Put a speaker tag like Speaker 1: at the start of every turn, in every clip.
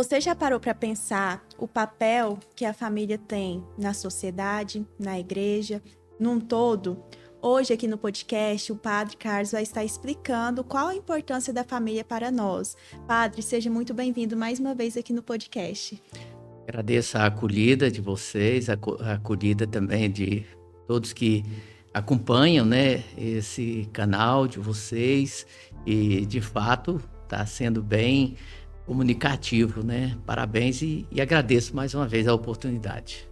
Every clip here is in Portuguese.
Speaker 1: Você já parou para pensar o papel que a família tem na sociedade, na igreja, num todo? Hoje, aqui no podcast, o Padre Carlos vai estar explicando qual a importância da família para nós. Padre, seja muito bem-vindo mais uma vez aqui no podcast.
Speaker 2: Agradeço a acolhida de vocês, a acolhida também de todos que acompanham, né, esse canal de vocês e, de fato, está sendo bem comunicativo, né? Parabéns e agradeço mais uma vez a oportunidade.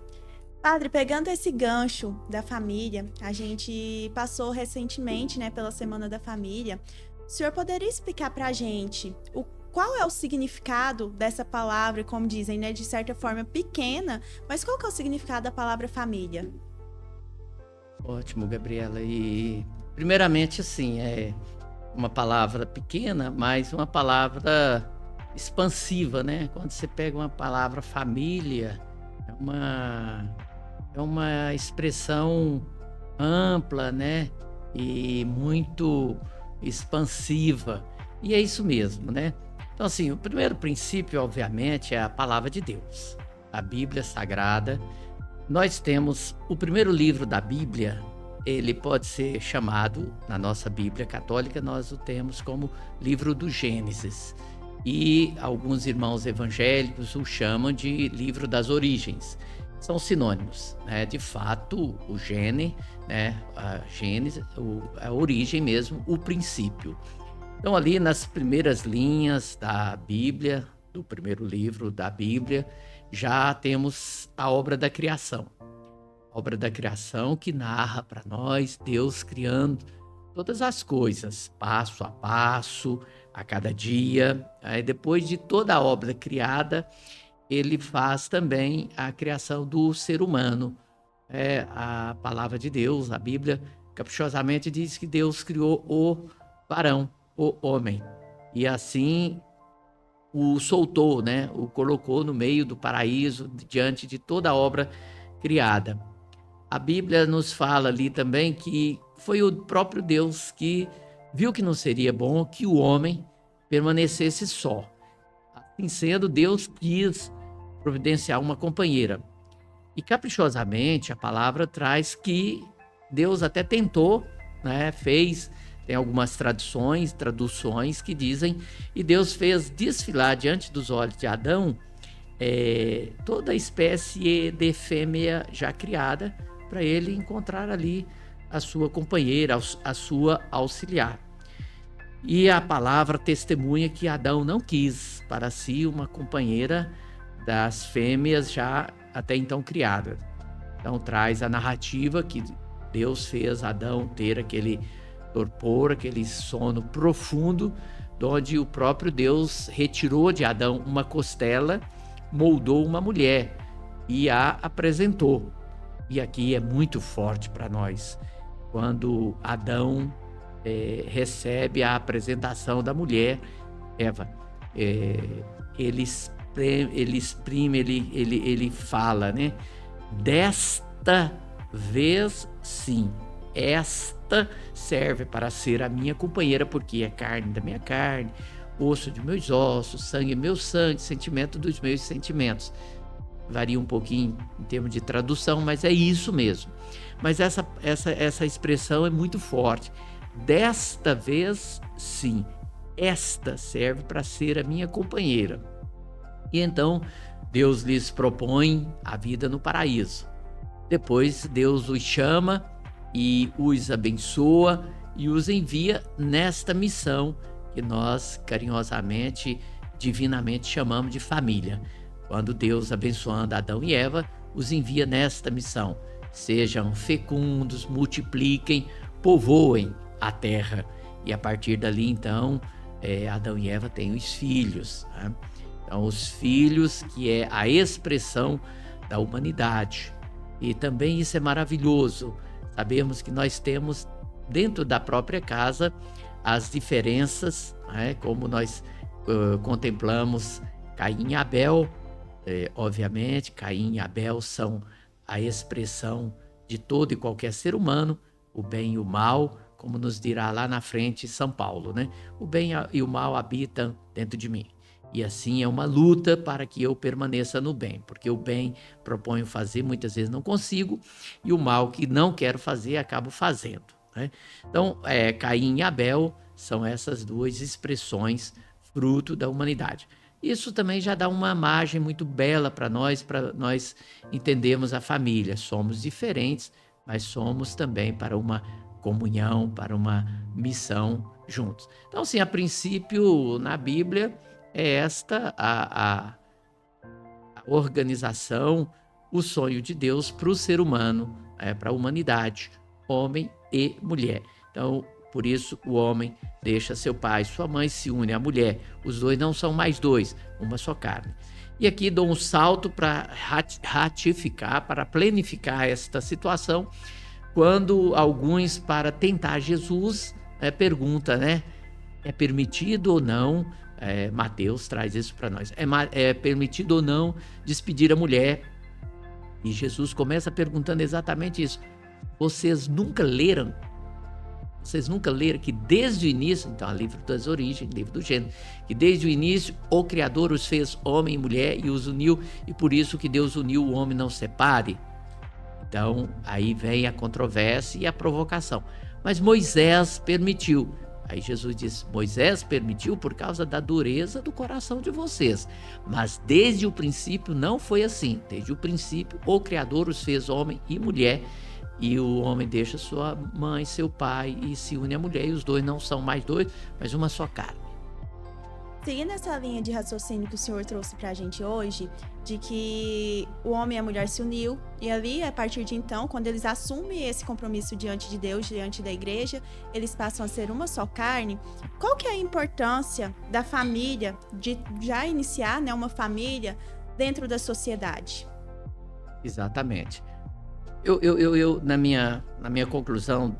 Speaker 1: Padre, pegando esse gancho da família, a gente passou recentemente, né, pela Semana da Família. O senhor poderia explicar para a gente qual é o significado dessa palavra, como dizem, né, de certa forma pequena, mas qual que é o significado da palavra família?
Speaker 2: Ótimo, Gabriela. E, primeiramente, assim, é uma palavra pequena, mas uma palavra expansiva, né? Quando você pega uma palavra família, é uma, é uma expressão ampla, né? E muito expansiva. E é isso mesmo, né? Então, assim, o primeiro princípio, obviamente, é a palavra de Deus, a Bíblia Sagrada. Nós temos o primeiro livro da Bíblia, ele pode ser chamado, na nossa Bíblia católica, nós o temos como livro do Gênesis. E alguns irmãos evangélicos o chamam de livro das origens. São sinônimos, né? De fato, o gene, né? A Gênesis, a origem mesmo, o princípio. Então, ali nas primeiras linhas da Bíblia, do primeiro livro da Bíblia, já temos a obra da criação. A obra da criação que narra para nós Deus criando todas as coisas, passo a passo, a cada dia. Aí, depois de toda a obra criada, ele faz também a criação do ser humano. É a palavra de Deus, a Bíblia, caprichosamente diz que Deus criou o varão, o homem. E assim o soltou, né? O colocou no meio do paraíso, diante de toda a obra criada. A Bíblia nos fala ali também que foi o próprio Deus que viu que não seria bom que o homem permanecesse só. Assim sendo, Deus quis providenciar uma companheira. E caprichosamente a palavra traz que Deus até tentou, né? Tem algumas traduções que dizem, e Deus fez desfilar diante dos olhos de Adão toda a espécie de fêmea já criada, para ele encontrar ali a sua companheira, a sua auxiliar. E a palavra testemunha que Adão não quis para si uma companheira das fêmeas já até então criadas. Então traz a narrativa que Deus fez Adão ter aquele torpor, aquele sono profundo, onde o próprio Deus retirou de Adão uma costela, moldou uma mulher e a apresentou. E aqui é muito forte para nós, quando Adão recebe a apresentação da mulher, Eva. Ele exprime, ele fala, né? Desta vez, sim, esta serve para ser a minha companheira, porque é carne da minha carne, osso de meus ossos, sangue meu sangue, sentimento dos meus sentimentos. Varia um pouquinho em termos de tradução, mas é isso mesmo. Mas essa expressão é muito forte. Desta vez, sim, esta serve para ser a minha companheira. E então Deus lhes propõe a vida no paraíso. Depois Deus os chama e os abençoa e os envia nesta missão que nós carinhosamente, divinamente chamamos de família. Quando Deus, abençoando Adão e Eva, os envia nesta missão. Sejam fecundos, multipliquem, povoem a terra. E a partir dali, então, Adão e Eva têm os filhos, né? Então, os filhos, que é a expressão da humanidade. E também isso é maravilhoso. Sabemos que nós temos dentro da própria casa as diferenças, né? Como nós contemplamos Caim e Abel. Obviamente, Caim e Abel são a expressão de todo e qualquer ser humano, o bem e o mal, como nos dirá lá na frente São Paulo, né? O bem e o mal habitam dentro de mim. E assim é uma luta para que eu permaneça no bem, porque o bem proponho fazer, muitas vezes não consigo, e o mal que não quero fazer, acabo fazendo, né? Então, Caim e Abel são essas duas expressões fruto da humanidade. Isso também já dá uma margem muito bela para nós entendermos a família. Somos diferentes, mas somos também para uma comunhão, para uma missão juntos. Então, assim, a princípio, na Bíblia, é esta a organização, o sonho de Deus para o ser humano, para a humanidade, homem e mulher. Então, por isso, o homem deixa seu pai e sua mãe, se une à mulher. Os dois não são mais dois, uma só carne. E aqui dou um salto para ratificar, para planificar esta situação, quando alguns, para tentar Jesus, perguntam, né? É permitido ou não, Mateus traz isso para nós, é permitido ou não despedir a mulher? E Jesus começa perguntando exatamente isso. Vocês nunca leram que desde o início, então, livro das origens, livro do Gênesis, que desde o início o Criador os fez homem e mulher e os uniu, e por isso que Deus uniu o homem, não separe? Então, aí vem a controvérsia e a provocação. Mas Moisés permitiu. Aí Jesus diz, Moisés permitiu por causa da dureza do coração de vocês. Mas desde o princípio não foi assim. Desde o princípio o Criador os fez homem e mulher, e o homem deixa sua mãe, seu pai e se une à mulher, e os dois não são mais dois, mas uma só carne.
Speaker 1: Seguindo essa linha de raciocínio que o senhor trouxe pra gente hoje, de que o homem e a mulher se uniu, e ali, a partir de então, quando eles assumem esse compromisso diante de Deus, diante da igreja, eles passam a ser uma só carne. Qual que é a importância da família, de já iniciar, né, uma família dentro da sociedade?
Speaker 2: Exatamente. Eu na minha conclusão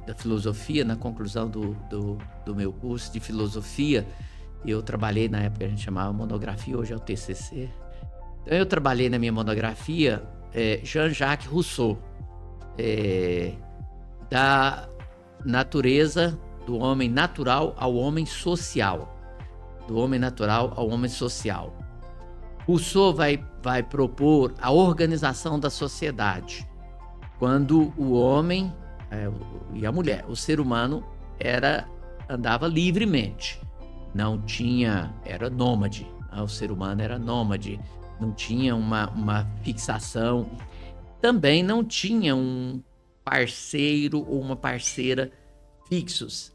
Speaker 2: da filosofia, na conclusão do meu curso de filosofia, eu trabalhei na época, a gente chamava monografia, hoje é o TCC. Então eu trabalhei na minha monografia Jean-Jacques Rousseau, da natureza do homem natural ao homem social. Do homem natural ao homem social. Rousseau vai propor a organização da sociedade, quando o homem e a mulher, o ser humano, andava livremente. Não tinha, era nômade, o ser humano era nômade, não tinha uma fixação, também não tinha um parceiro ou uma parceira fixos.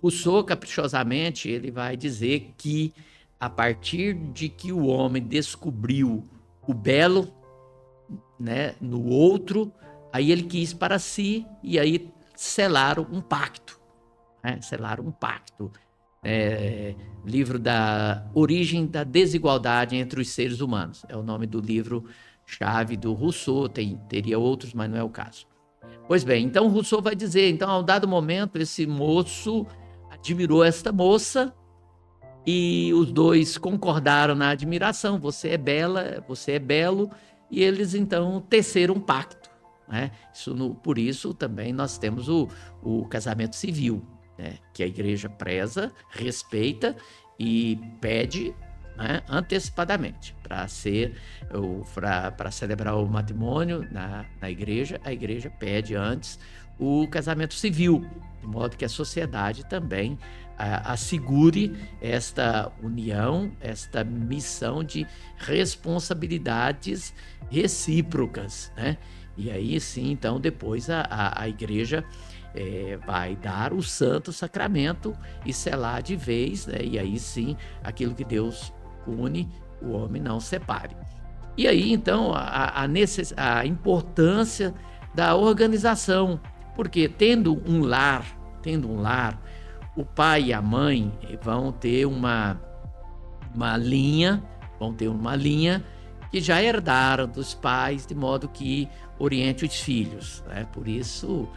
Speaker 2: Rousseau, caprichosamente, ele vai dizer que a partir de que o homem descobriu o belo, né, no outro, aí ele quis para si e aí selaram um pacto, né? Selaram um pacto. Livro da Origem da Desigualdade entre os Seres Humanos. É o nome do livro-chave do Rousseau, teria outros, mas não é o caso. Pois bem, então Rousseau vai dizer, então, a um dado momento, esse moço admirou esta moça e os dois concordaram na admiração, você é bela, você é belo, e eles então teceram um pacto, né? Por isso também nós temos o casamento civil, né, que a igreja preza, respeita e pede, né, antecipadamente para celebrar o matrimônio na igreja. A igreja pede antes o casamento civil, de modo que a sociedade também assegure esta união, esta missão de responsabilidades recíprocas, né? E aí sim, então depois a igreja vai dar o santo sacramento e selar de vez, né? E aí sim, aquilo que Deus une, o homem não separe. E aí então a importância da organização, porque tendo um lar, o pai e a mãe vão ter uma linha que já herdaram dos pais, de modo que oriente os filhos, né? Por isso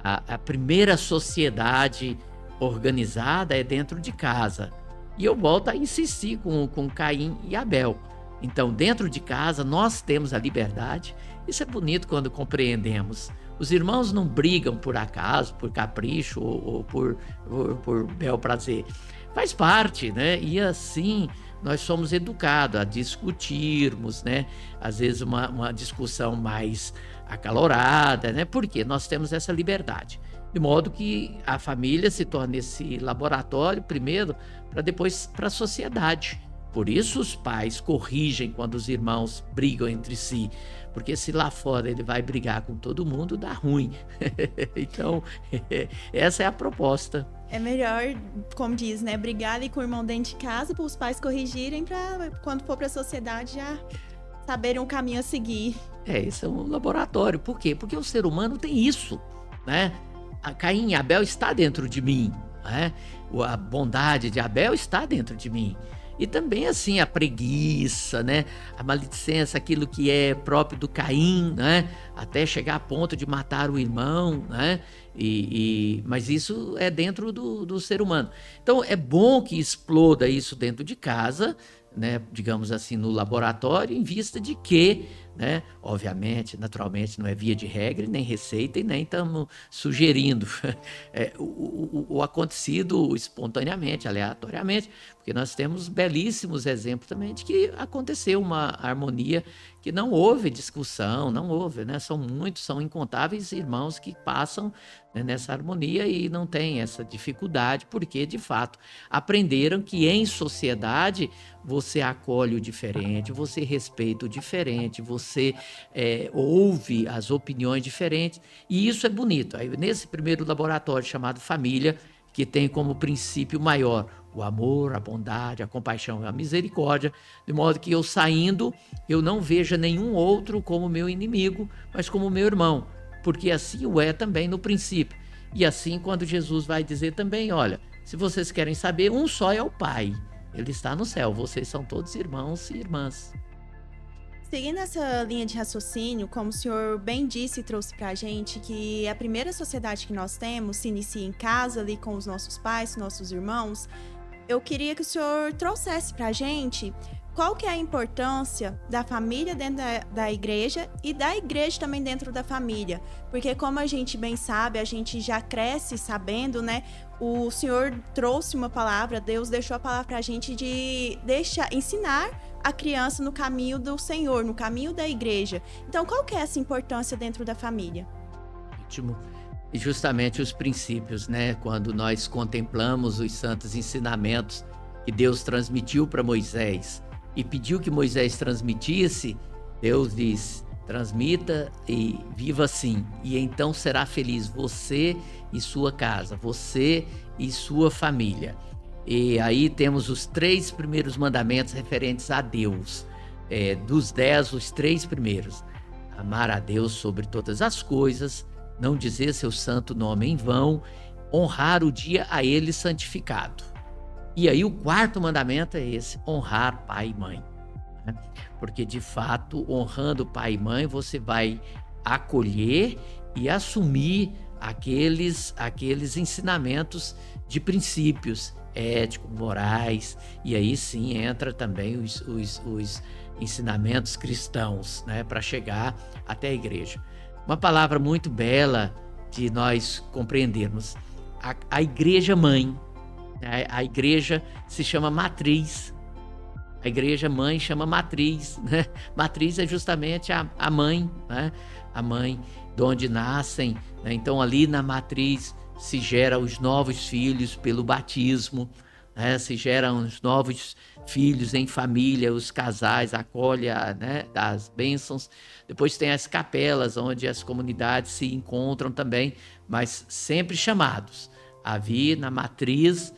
Speaker 2: a primeira sociedade organizada é dentro de casa. E eu volto a insistir com Caim e Abel. Então, dentro de casa, nós temos a liberdade. Isso é bonito quando compreendemos. Os irmãos não brigam por acaso, por capricho ou por bel prazer. Faz parte, né? E assim nós somos educados a discutirmos, né? Às vezes uma discussão mais acalorada, né? Porque nós temos essa liberdade. De modo que a família se torna esse laboratório primeiro, para depois para a sociedade. Por isso os pais corrigem quando os irmãos brigam entre si, porque se lá fora ele vai brigar com todo mundo, dá ruim. Então, essa é a proposta.
Speaker 1: É melhor, como diz, né, brigar ali com o irmão dentro de casa para os pais corrigirem, para quando for para a sociedade já saberem o caminho a seguir.
Speaker 2: Isso é um laboratório. Por quê? Porque o ser humano tem isso, né? A Caim e Abel está dentro de mim, né? A bondade de Abel está dentro de mim. E também, assim, a preguiça, né? A maledicência, aquilo que é próprio do Caim, né? Até chegar a ponto de matar o irmão, né? Mas isso é dentro do ser humano. Então, é bom que exploda isso dentro de casa, né? Digamos assim, no laboratório, em vista de que, né? Obviamente, naturalmente, não é via de regra, nem receita, e nem estamos sugerindo o acontecido espontaneamente, aleatoriamente, porque nós temos belíssimos exemplos também de que aconteceu uma harmonia, que não houve discussão, não houve, né? São incontáveis irmãos que passam, né, nessa harmonia e não tem essa dificuldade, porque de fato aprenderam que em sociedade você acolhe o diferente, você respeita o diferente, você ouve as opiniões diferentes, e isso é bonito. Aí, nesse primeiro laboratório chamado família, que tem como princípio maior o amor, a bondade, a compaixão e a misericórdia, de modo que eu saindo, eu não veja nenhum outro como meu inimigo, mas como meu irmão, porque assim o é também no princípio. E assim quando Jesus vai dizer também, olha, se vocês querem saber, um só é o Pai, ele está no céu, vocês são todos irmãos e irmãs.
Speaker 1: Seguindo essa linha de raciocínio, como o senhor bem disse e trouxe pra gente, que a primeira sociedade que nós temos se inicia em casa, ali com os nossos pais, nossos irmãos, eu queria que o senhor trouxesse pra gente qual que é a importância da família dentro da igreja e da igreja também dentro da família. Porque como a gente bem sabe, a gente já cresce sabendo, né? O senhor trouxe uma palavra, Deus deixou a palavra pra gente de ensinar a criança no caminho do Senhor, no caminho da igreja. Então, qual que é essa importância dentro da família?
Speaker 2: Ótimo. E justamente os princípios, né? Quando nós contemplamos os santos ensinamentos que Deus transmitiu para Moisés e pediu que Moisés transmitisse, Deus diz: transmita e viva assim, e então será feliz você e sua casa, você e sua família. E aí temos os 3 primeiros mandamentos referentes a Deus. Dos 10, os 3 primeiros: amar a Deus sobre todas as coisas, não dizer seu santo nome em vão, honrar o dia a ele santificado. E aí o 4º mandamento é esse: honrar pai e mãe, né? Porque de fato, honrando pai e mãe, você vai acolher e assumir aqueles ensinamentos de princípios éticos, morais, e aí sim entra também os ensinamentos cristãos, né, para chegar até a igreja. Uma palavra muito bela de nós compreendermos: a igreja mãe. A igreja se chama matriz. A igreja mãe chama matriz, né? Matriz é justamente a mãe, né? A mãe de onde nascem, né? Então ali na matriz se gera os novos filhos pelo batismo, né? Se geram os novos filhos em família, os casais acolhem, né, as bênçãos. Depois tem as capelas, onde as comunidades se encontram também, mas sempre chamados a vir na matriz.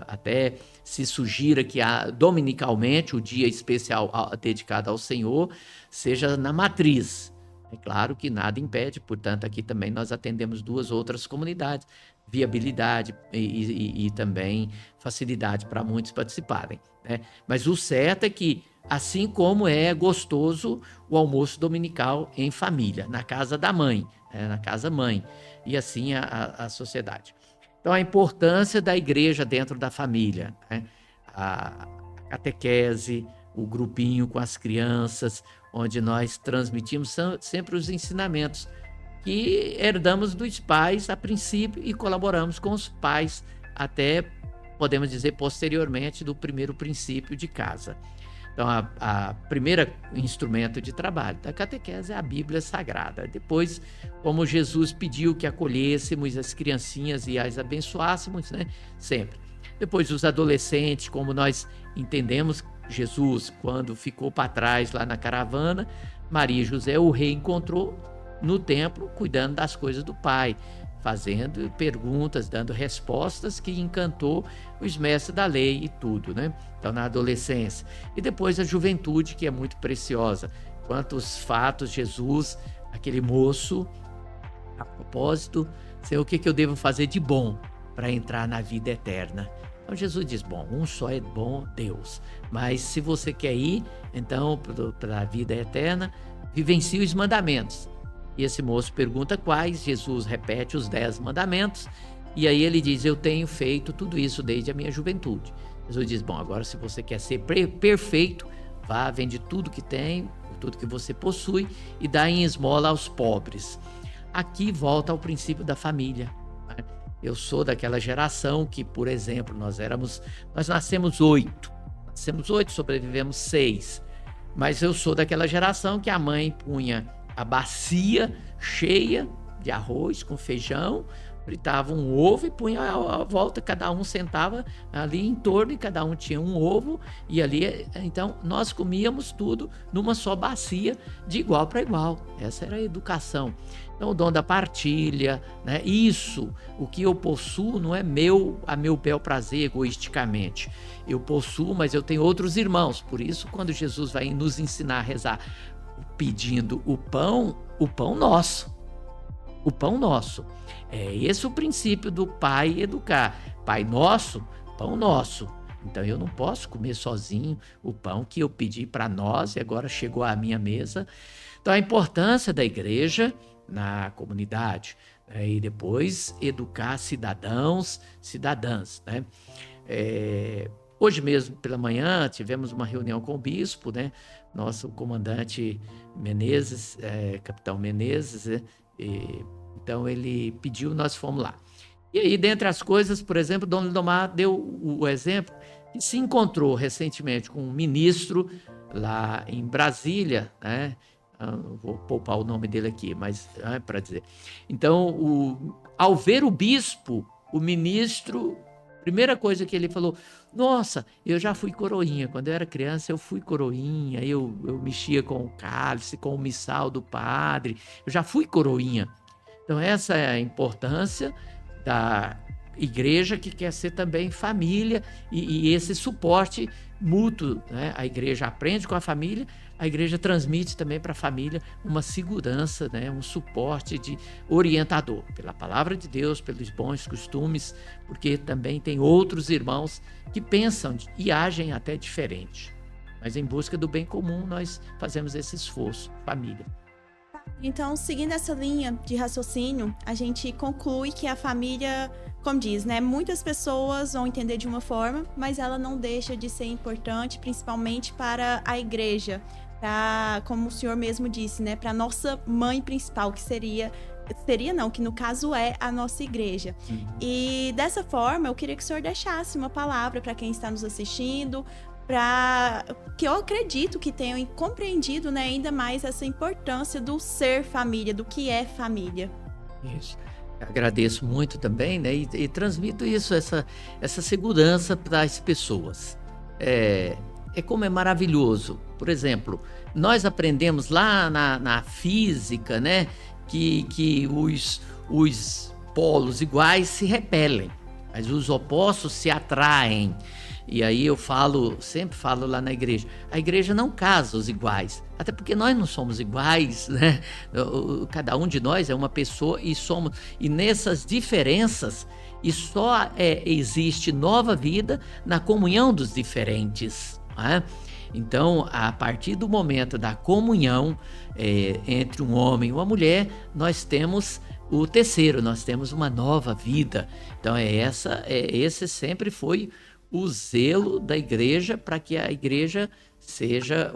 Speaker 2: Até se sugira que dominicalmente o dia especial dedicado ao Senhor seja na matriz. É claro que nada impede, portanto, aqui também nós atendemos 2 outras comunidades, viabilidade e também facilidade para muitos participarem, né? Mas o certo é que, assim como é gostoso o almoço dominical em família, na casa da mãe, né? Na casa mãe, e assim a sociedade. Então, a importância da igreja dentro da família, né? A catequese, o grupinho com as crianças, onde nós transmitimos sempre os ensinamentos que herdamos dos pais a princípio e colaboramos com os pais até, podemos dizer, posteriormente do primeiro princípio de casa. Então, a primeira instrumento de trabalho da catequese é a Bíblia Sagrada. Depois, como Jesus pediu que acolhêssemos as criancinhas e as abençoássemos, né? Sempre. Depois, os adolescentes, como nós entendemos, Jesus, quando ficou para trás lá na caravana, Maria e José o reencontrou no templo, cuidando das coisas do Pai, fazendo perguntas, dando respostas que encantou os mestres da lei e tudo, né? Então, na adolescência. E depois a juventude, que é muito preciosa. Quantos fatos Jesus, aquele moço, a propósito, Senhor, o que eu devo fazer de bom para entrar na vida eterna? Então Jesus diz, bom, um só é bom, Deus. Mas se você quer ir, então, para a vida eterna, vivencie os mandamentos. E esse moço pergunta quais, Jesus repete os 10 mandamentos, e aí ele diz, eu tenho feito tudo isso desde a minha juventude. Jesus diz, bom, agora se você quer ser perfeito, vá, vende tudo que tem, tudo que você possui, e dá em esmola aos pobres. Aqui volta ao princípio da família. Eu sou daquela geração que, por exemplo, nós nascemos 8, sobrevivemos 6, mas eu sou daquela geração que a mãe punha a bacia cheia de arroz com feijão, fritava um ovo e punha à volta, cada um sentava ali em torno e cada um tinha um ovo, e ali, então, nós comíamos tudo numa só bacia, de igual para igual. Essa era a educação. Então, o dom da partilha, né? Isso, o que eu possuo não é a meu bel prazer egoisticamente. Eu possuo, mas eu tenho outros irmãos. Por isso, quando Jesus vai nos ensinar a rezar pedindo o pão nosso. O pão nosso. É esse o princípio do pai educar. Pai nosso, pão nosso. Então eu não posso comer sozinho o pão que eu pedi para nós e agora chegou à minha mesa. Então a importância da igreja na comunidade, né? E depois educar cidadãos, cidadãs, né? Hoje mesmo pela manhã tivemos uma reunião com o bispo, né? Nosso comandante Menezes, capitão Menezes, né? Então ele pediu, nós fomos lá. E aí, dentre as coisas, por exemplo, Dom Lindomar deu o exemplo que se encontrou recentemente com um ministro lá em Brasília, né? Vou poupar o nome dele aqui, mas para dizer. Então, ao ver o bispo, o ministro, primeira coisa que ele falou, nossa, eu já fui coroinha, quando eu era criança eu fui coroinha, eu mexia com o cálice, com o missal do padre, eu já fui coroinha. Então essa é a importância da igreja que quer ser também família e esse suporte mútuo, né? A igreja aprende com a família, a igreja transmite também para a família uma segurança, né? Um suporte de orientador, pela palavra de Deus, pelos bons costumes, porque também tem outros irmãos que pensam e agem até diferente. Mas em busca do bem comum nós fazemos esse esforço, família.
Speaker 1: Então, seguindo essa linha de raciocínio, a gente conclui que a família, como diz, né? Muitas pessoas vão entender de uma forma, mas ela não deixa de ser importante, principalmente para a igreja, como o senhor mesmo disse, né? Para a nossa mãe principal, que no caso é a nossa igreja. E dessa forma, eu queria que o senhor deixasse uma palavra para quem está nos assistindo, que eu acredito que tenham compreendido, né, ainda mais essa importância do ser família, do que é família.
Speaker 2: Isso. Agradeço muito também, né, e transmito isso, essa segurança para as pessoas. Como é maravilhoso. Por exemplo, nós aprendemos lá na física, né, que os polos iguais se repelem, mas os opostos se atraem. E aí eu sempre falo lá na igreja, a igreja não casa os iguais, até porque nós não somos iguais, né? Cada um de nós é uma pessoa e nessas diferenças, e só existe nova vida na comunhão dos diferentes, né? Então, a partir do momento da comunhão entre um homem e uma mulher, nós temos o terceiro, nós temos uma nova vida. Então, esse sempre foi o zelo da igreja para que a igreja seja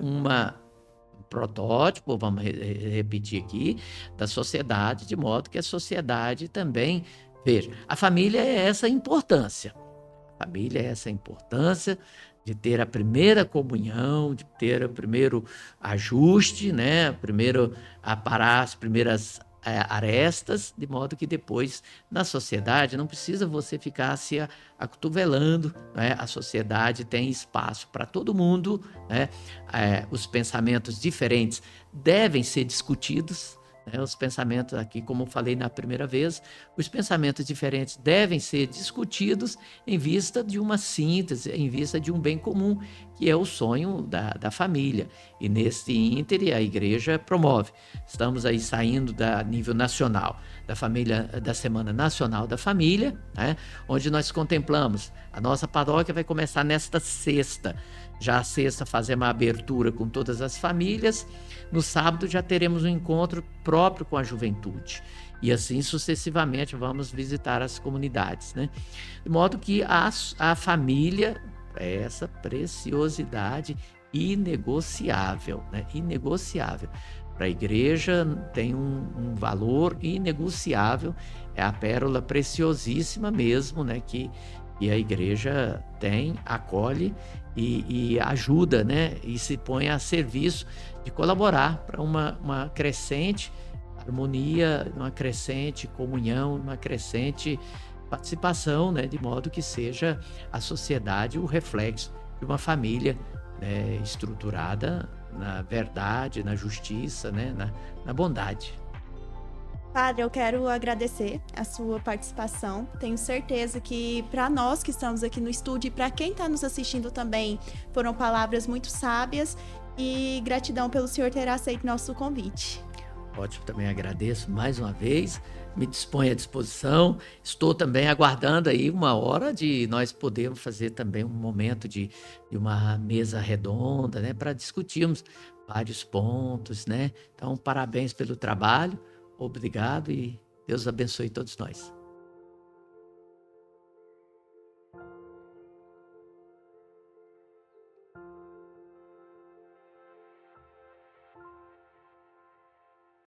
Speaker 2: protótipo, vamos repetir aqui, da sociedade, de modo que a sociedade também veja. A família é essa importância. A família é essa importância de ter a primeira comunhão, de ter o primeiro ajuste, né? Primeiro aparar as primeiras arestas, de modo que depois, na sociedade, não precisa você ficar se acotovelando, né? A sociedade tem espaço para todo mundo, né? Os pensamentos diferentes devem ser discutidos, né? Os pensamentos aqui, como eu falei na primeira vez, os pensamentos diferentes devem ser discutidos em vista de uma síntese, em vista de um bem comum, que é o sonho da família. E nesse íntere a igreja promove. Estamos aí saindo da nível nacional, da família, da Semana Nacional da Família, né? Onde nós contemplamos. A nossa paróquia vai começar nesta sexta. Já a sexta fazemos a abertura com todas as famílias. No sábado já teremos um encontro próprio com a juventude. E assim sucessivamente vamos visitar as comunidades, né? De modo que a família é essa preciosidade inegociável, né? Inegociável. Para a igreja tem um valor inegociável, é a pérola preciosíssima mesmo, né? Que a igreja tem, acolhe e ajuda, né? E se põe a serviço de colaborar para uma crescente harmonia, uma crescente comunhão, uma crescente participação, né? De modo que seja a sociedade o reflexo de uma família, né? Estruturada na verdade, na justiça, né? Na bondade.
Speaker 1: Padre, eu quero agradecer a sua participação. Tenho certeza que para nós que estamos aqui no estúdio e para quem está nos assistindo também, foram palavras muito sábias e gratidão pelo senhor ter aceito nosso convite.
Speaker 2: Ótimo, também agradeço mais uma vez, me disponho à disposição. Estou também aguardando aí uma hora de nós podermos fazer também um momento de uma mesa redonda, né? Para discutirmos vários pontos, né? Então, parabéns pelo trabalho. Obrigado e Deus abençoe todos nós.